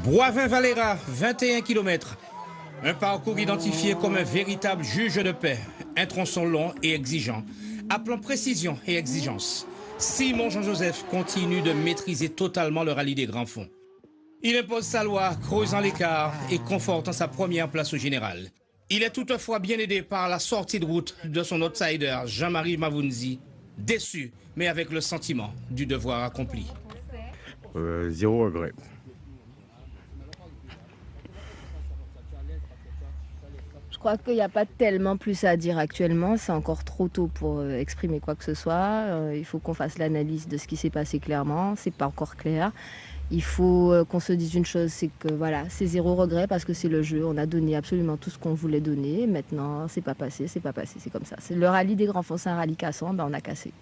Boivin-Valera, 21 km. Un parcours identifié comme un véritable juge de paix. Un tronçon long et exigeant, appelant précision et exigence. Simon Jean-Joseph continue de maîtriser totalement le rallye des grands fonds. Il impose sa loi, creusant l'écart et confortant sa première place au général. Il est toutefois bien aidé par la sortie de route de son outsider, Jean-Marie Mavounzi, déçu, mais avec le sentiment du devoir accompli. Zéro regret. Je crois qu'il n'y a pas tellement plus à dire actuellement. C'est encore trop tôt pour exprimer quoi que ce soit. Il faut qu'on fasse l'analyse de ce qui s'est passé clairement. C'est pas encore clair. Il faut qu'on se dise une chose, c'est que voilà, c'est zéro regret parce que c'est le jeu. On a donné absolument tout ce qu'on voulait donner. Maintenant, c'est pas passé, c'est comme ça. C'est le rallye des grands fonds, c'est un rallye cassant, ben on a cassé.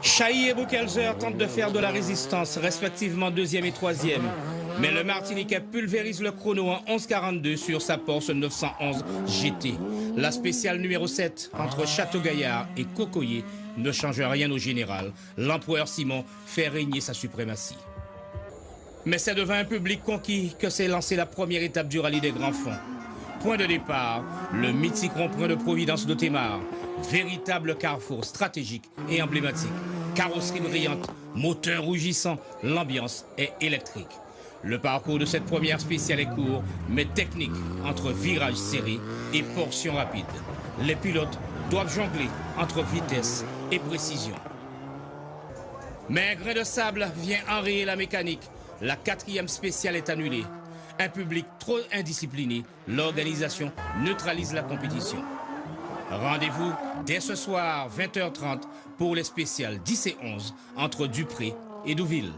Chahi et Boukelzer tentent de faire de la résistance, respectivement 2e et 3e. Mais le Martiniquais pulvérise le chrono en 11,42 sur sa Porsche 911 GT. La spéciale numéro 7 entre Château-Gaillard et Cocoyer ne change rien au général. L'empereur Simon fait régner sa suprématie. Mais c'est devant un public conquis que s'est lancée la première étape du rallye des grands fonds. Point de départ, le mythique rond-point de Providence d'Othémar. Véritable carrefour stratégique et emblématique. Carrosserie brillante, moteur rougissant, l'ambiance est électrique. Le parcours de cette première spéciale est court, mais technique, entre virages serrés et portions rapides. Les pilotes doivent jongler entre vitesse et précision. Mais un grain de sable vient enrayer la mécanique. La 4e spéciale est annulée. Un public trop indiscipliné, l'organisation neutralise la compétition. Rendez-vous dès ce soir, 20h30, pour les spéciales 10 et 11 entre Dupré et Douville.